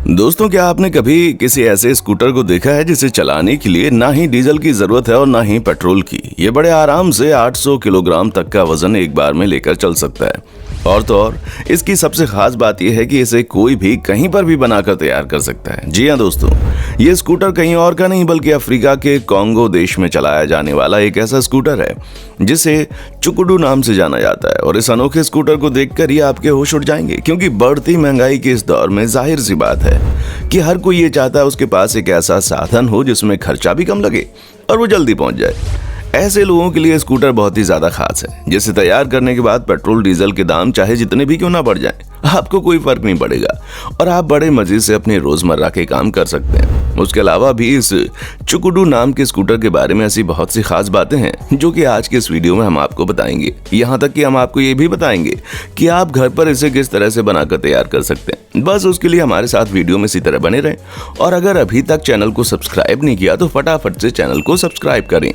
दोस्तों, क्या आपने कभी किसी ऐसे स्कूटर को देखा है जिसे चलाने के लिए ना ही डीजल की जरूरत है और ना ही पेट्रोल की? ये बड़े आराम से 800 किलोग्राम तक का वजन एक बार में लेकर चल सकता है। और तो और इसकी सबसे खास बात यह है कि इसे कोई भी कहीं पर भी बनाकर तैयार कर सकता है। जी हाँ दोस्तों, ये स्कूटर कहीं और का नहीं बल्कि अफ्रीका के कॉन्गो देश में चलाया जाने वाला एक ऐसा स्कूटर है जिसे चुकुडू नाम से जाना जाता है। और इस अनोखे स्कूटर को देखकर ही आपके होश उड़ जाएंगे, क्योंकि बढ़ती महंगाई के इस दौर में जाहिर सी बात है कि हर कोई ये चाहता है उसके पास एक ऐसा साधन हो जिसमें खर्चा भी कम लगे और वो जल्दी पहुंच जाए। ऐसे लोगों के लिए स्कूटर बहुत ही ज्यादा खास है, जिसे तैयार करने के बाद पेट्रोल डीजल के दाम चाहे जितने भी क्यों ना बढ़ जाएं, आपको कोई फर्क नहीं पड़ेगा और आप बड़े मजे से अपने रोजमर्रा के काम कर सकते हैं। उसके अलावा भी इस चुकुडू नाम के स्कूटर के बारे में ऐसी बहुत सी खास बातें हैं जो कि आज के इस वीडियो में हम आपको बताएंगे। यहाँ तक कि हम आपको ये भी बताएंगे कि आप घर पर इसे किस तरह से बनाकर तैयार कर सकते हैं। बस उसके लिए हमारे साथ वीडियो में इसी तरह बने रहें और अगर अभी तक चैनल को सब्सक्राइब नहीं किया तो फटाफट से चैनल को सब्सक्राइब करें।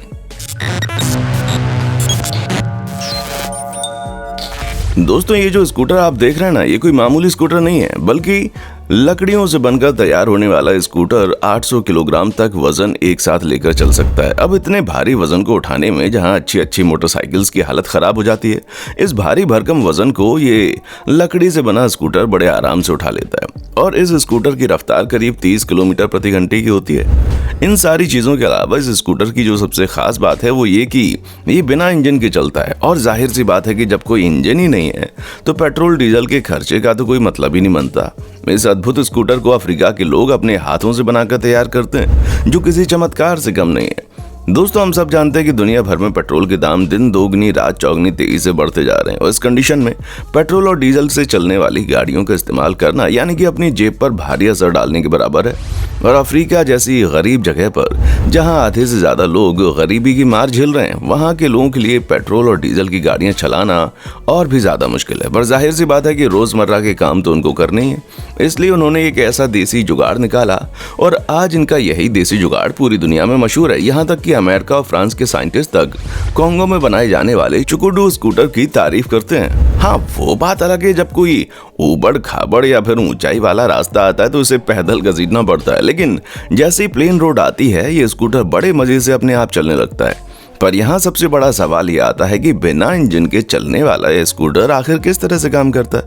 दोस्तों, ये जो स्कूटर आप देख रहे हैं ना, ये कोई मामूली स्कूटर नहीं है, बल्कि लकड़ियों से बनकर तैयार होने वाला स्कूटर 800 किलोग्राम तक वजन एक साथ लेकर चल सकता है। अब इतने भारी वजन को उठाने में जहां अच्छी मोटरसाइकिल्स की हालत खराब हो जाती है, इस भारी भरकम वजन को ये लकड़ी से बना स्कूटर बड़े आराम से उठा लेता है। और इस स्कूटर की रफ्तार करीब 30 किलोमीटर प्रति घंटे की होती है। इन सारी चीजों के अलावा इस स्कूटर की जो सबसे खास बात है वो ये कि ये बिना इंजन के चलता है। और जाहिर सी बात है कि जब कोई इंजन ही नहीं है तो पेट्रोल डीजल के खर्चे का तो कोई मतलब ही नहीं बनता। इस अद्भुत स्कूटर को अफ्रीका के लोग अपने हाथों से बनाकर तैयार करते हैं, जो किसी चमत्कार से कम नहीं है। दोस्तों, हम सब जानते हैं कि दुनिया भर में पेट्रोल के दाम दिन दोगुनी रात चौगुनी तेजी से बढ़ते जा रहे हैं और इस कंडीशन में पेट्रोल और डीजल से चलने वाली गाड़ियों का इस्तेमाल करना यानी कि अपनी जेब पर भारी असर डालने के बराबर है। और अफ्रीका जैसी गरीब जगह पर जहां आधे से ज्यादा लोग गरीबी की मार झेल रहे हैं, वहां के लोगों के लिए पेट्रोल और डीजल की गाड़ियां चलाना और भी ज्यादा मुश्किल है। पर जाहिर सी बात है कि रोजमर्रा के काम तो उनको करने ही है, इसलिए उन्होंने एक ऐसा देसी जुगाड़ निकाला और आज इनका यही देसी जुगाड़ पूरी दुनिया में मशहूर है। यहाँ तक कि अमेरिका और फ्रांस के साइंटिस्ट तक कॉन्गो में बनाए जाने वाले चुकुडू स्कूटर की तारीफ करते हैं। हाँ, वो बात अलग है जब कोई ऊबड़ खाबड़ या फिर ऊंचाई वाला रास्ता आता है तो इसे पैदल घसीटना पड़ता है, लेकिन जैसे ही प्लेन रोड आती है ये स्कूटर बड़े मजे से अपने आप चलने लगता है। पर यहाँ सबसे बड़ा सवाल ये आता है कि बिना इंजन के चलने वाला ये स्कूटर आखिर किस तरह से काम करता है,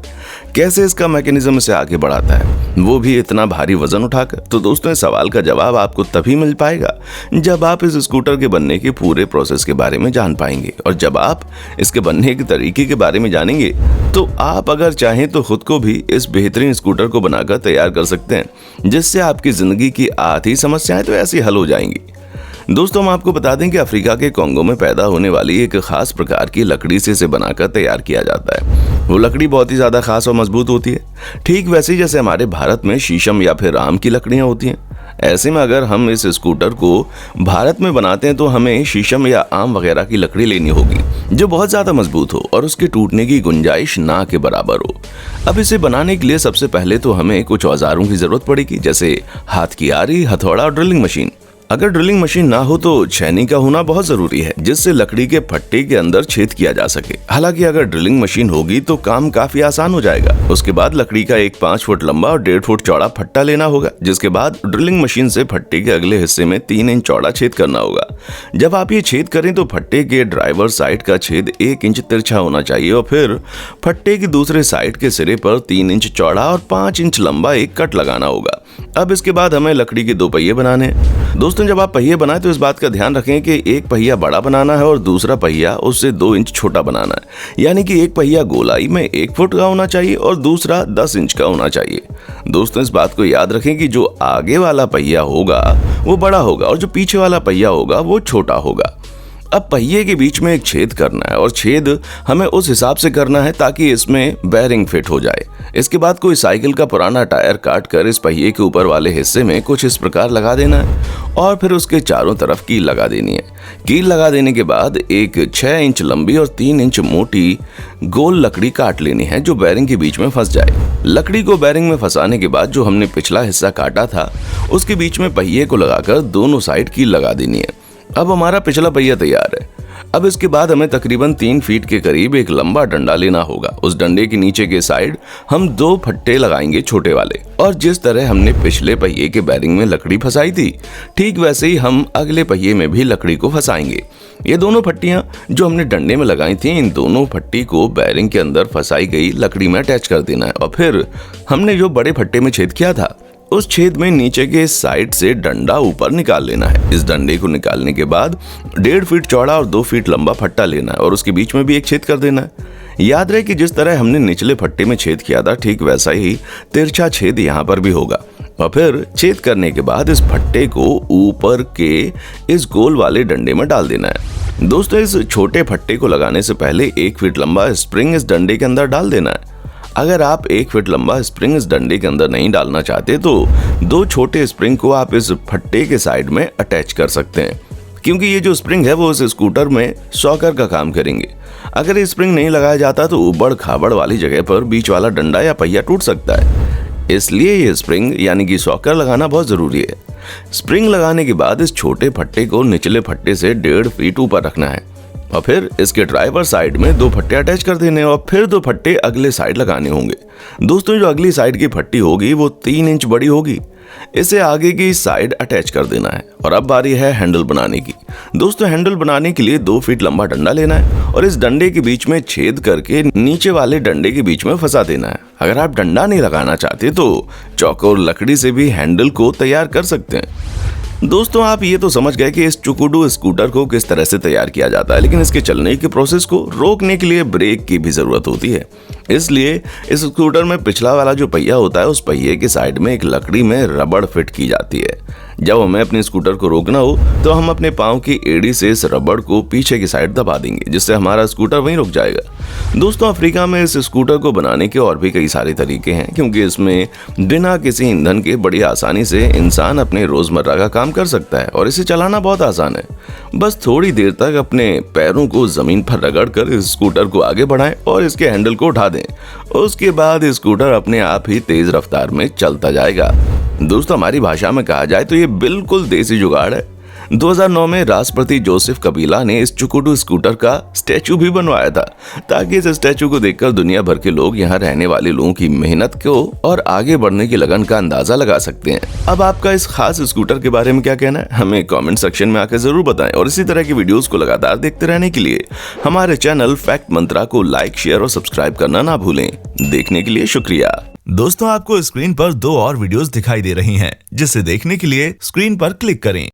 कैसे इसका मैकेनिज्म इसे आगे बढ़ाता है, वो भी इतना भारी वजन उठाकर। तो दोस्तों, इस सवाल का जवाब आपको तभी मिल पाएगा जब आप इस स्कूटर के बनने के पूरे प्रोसेस के बारे में जान पाएंगे। और जब आप इसके बनने के तरीके के बारे में जानेंगे तो आप अगर चाहें तो खुद को भी इस बेहतरीन स्कूटर को बनाकर तैयार कर सकते हैं, जिससे आपकी जिंदगी की आधी समस्याएं तो ऐसी हल हो जाएंगी। दोस्तों, हम आपको बता दें कि अफ्रीका के कॉन्गो में पैदा होने वाली एक खास प्रकार की लकड़ी से इसे बनाकर तैयार किया जाता है। वो लकड़ी बहुत ही ज्यादा खास और मजबूत होती है, ठीक वैसे ही जैसे हमारे भारत में शीशम या फिर आम की लकड़ियां होती हैं। ऐसे में अगर हम इस स्कूटर को भारत में बनाते हैं तो हमें शीशम या आम वगैरह की लकड़ी लेनी होगी जो बहुत ज्यादा मजबूत हो और उसके टूटने की गुंजाइश ना के बराबर हो। अब इसे बनाने के लिए सबसे पहले तो हमें कुछ औजारों की जरूरत पड़ेगी, जैसे हाथ की आरी, हथौड़ा और ड्रिलिंग मशीन। अगर ड्रिलिंग मशीन ना हो तो छेनी का होना बहुत जरूरी है, जिससे लकड़ी के फट्टे के अंदर छेद किया जा सके। हालांकि अगर ड्रिलिंग मशीन होगी तो काम काफी आसान हो जाएगा। उसके बाद लकड़ी का एक 5 फुट लंबा और 1.5 फुट चौड़ा फट्टा लेना होगा, जिसके बाद ड्रिलिंग मशीन से फट्टे के अगले हिस्से में 3 इंच चौड़ा छेद करना होगा। जब आप ये छेद करें तो फट्टे के ड्राइवर साइड का छेद 1 इंच तिरछा होना चाहिए और फिर फट्टे की दूसरे साइड के सिरे पर 3 इंच चौड़ा और 5 इंच लंबा एक कट लगाना होगा। अब इसके बाद हमें लकड़ी के 2 पहिए बनाने हैं। दोस्तों, जब आप पहिए बनाएं तो इस बात का ध्यान रखें कि एक पहिया बड़ा बनाना है और दूसरा पहिया उससे 2 इंच छोटा बनाना है, यानी कि एक पहिया गोलाई में 1 फुट का होना चाहिए और दूसरा 10 इंच का होना चाहिए। दोस्तों, इस बात को याद रखें कि जो आगे वाला पहिया होगा वो बड़ा होगा और जो पीछे वाला पहिया होगा वो छोटा होगा। अब पहिए के बीच में एक छेद करना है और छेद हमें उस हिसाब से करना है ताकि इसमें बेयरिंग फिट हो जाए। इसके बाद कोई साइकिल का पुराना टायर काट कर इस पहिए के ऊपर वाले हिस्से में कुछ इस प्रकार लगा देना है और फिर उसके चारों तरफ कील लगा देनी है। कील लगा देने के बाद एक 6 इंच लंबी और 3 इंच मोटी गोल लकड़ी काट लेनी है जो बेयरिंग के बीच में फंस जाए। लकड़ी को बेयरिंग में फंसाने के बाद जो हमने पिछला हिस्सा काटा था उसके बीच में पहिए को लगाकर दोनों साइड कील लगा देनी है। अब हमारा पिछला पहिया तैयार है। अब इसके बाद हमें तकरीबन 3 फीट के करीब एक लंबा डंडा लेना होगा। उस डंडे के नीचे के साइड हम 2 फट्टे लगाएंगे छोटे वाले, और जिस तरह हमने पिछले पहिए के बैरिंग में लकड़ी फंसाई थी, ठीक वैसे ही हम अगले पहिए में भी लकड़ी को फंसाएंगे। ये दोनों फट्टियां जो हमने डंडे में लगाई थी, इन दोनों फट्टी को बैरिंग के अंदर फंसाई गई लकड़ी में अटैच कर देना है, और फिर हमने जो बड़े फट्टे में छेद किया था, उस छेद में नीचे के साइड से डंडा ऊपर निकाल लेना है। इस डंडे को निकालने के बाद 1.5 फीट चौड़ा और 2 फीट लंबा फट्टा लेना है और उसके बीच में भी एक छेद कर देना है। याद रहे कि जिस तरह हमने निचले फट्टे में छेद किया था, ठीक वैसा ही तिरछा छेद यहाँ पर भी होगा। और फिर छेद करने के बाद इस फट्टे को ऊपर के इस गोल वाले डंडे में डाल देना है। दोस्तों, इस छोटे फट्टे को लगाने से पहले 1 फीट लंबा स्प्रिंग इस डंडे के अंदर डाल देना है। अगर आप 1 फीट लंबा स्प्रिंग इस डंडे के अंदर नहीं डालना चाहते तो 2 छोटे स्प्रिंग को आप इस फट्टे के साइड में अटैच कर सकते हैं, क्योंकि ये जो स्प्रिंग है वो इस स्कूटर में शॉकर का काम करेंगे। अगर ये स्प्रिंग नहीं लगाया जाता तो उबड़ खाबड़ वाली जगह पर बीच वाला डंडा या पहिया टूट सकता है। इसलिए ये स्प्रिंग यानी कि शॉकर लगाना बहुत जरूरी है। स्प्रिंग लगाने के बाद इस छोटे फट्टे को निचले फट्टे से 1.5 फीट ऊपर रखना है, और फिर इसके ड्राइवर साइड में 2 फट्टे अटैच कर देने और फिर 2 फट्टे अगले साइड लगाने होंगे। दोस्तों, जो अगली साइड की फट्टी होगी वो 3 इंच बड़ी होगी। इसे आगे की साइड अटैच कर देना है। और अब बारी है हैंडल बनाने की। दोस्तों, हैंडल बनाने के लिए 2 फीट लंबा डंडा लेना है और इस डंडे के बीच में छेद करके नीचे वाले डंडे के बीच में फंसा देना है। अगर आप डंडा नहीं लगाना चाहते तो चौकोर लकड़ी से भी हैंडल को तैयार कर सकते हैं। दोस्तों, आप ये तो समझ गए कि इस चुकुडू स्कूटर को किस तरह से तैयार किया जाता है, लेकिन इसके चलने के प्रोसेस को रोकने के लिए ब्रेक की भी जरूरत होती है। इसलिए इस स्कूटर में पिछला वाला जो पहिया होता है, उस पहिए के साइड में एक लकड़ी में रबड़ फिट की जाती है। जब हमें अपने स्कूटर को रोकना हो तो हम अपने पांव की एड़ी से इस रबड़ को पीछे की साइड दबा देंगे, जिससे हमारा स्कूटर वहीं रुक जाएगा। दोस्तों, अफ्रीका में इस स्कूटर को बनाने के और भी कई सारे तरीके हैं, क्योंकि इसमें बिना किसी ईंधन के बड़ी आसानी से इंसान अपने रोजमर्रा का काम कर सकता है और इसे चलाना बहुत आसान है। बस थोड़ी देर तक अपने पैरों को जमीन पर रगड़ कर इस स्कूटर को आगे बढ़ाएं और इसके हैंडल को उठा दें। उसके बाद स्कूटर अपने आप ही तेज रफ्तार में चलता जाएगा। दोस्तों, हमारी भाषा में कहा जाए तो ये बिल्कुल देसी जुगाड़ है। 2009 में राष्ट्रपति जोसेफ कबीला ने इस चुकुडू स्कूटर का स्टैचू भी बनवाया था, ताकि इस स्टैचू को देखकर दुनिया भर के लोग यहाँ रहने वाले लोगों की मेहनत को और आगे बढ़ने की लगन का अंदाजा लगा सकते हैं। अब आपका इस खास स्कूटर के बारे में क्या कहना है, हमें कमेंट सेक्शन में आकर जरूर बताएं। और इसी तरह की वीडियोस को लगातार देखते रहने के लिए हमारे चैनल फैक्ट मंत्रा को लाइक, शेयर और सब्सक्राइब करना ना भूलें। देखने के लिए शुक्रिया। दोस्तों, आपको स्क्रीन पर 2 और वीडियोस दिखाई दे रही हैं, जिसे देखने के लिए स्क्रीन पर क्लिक करें।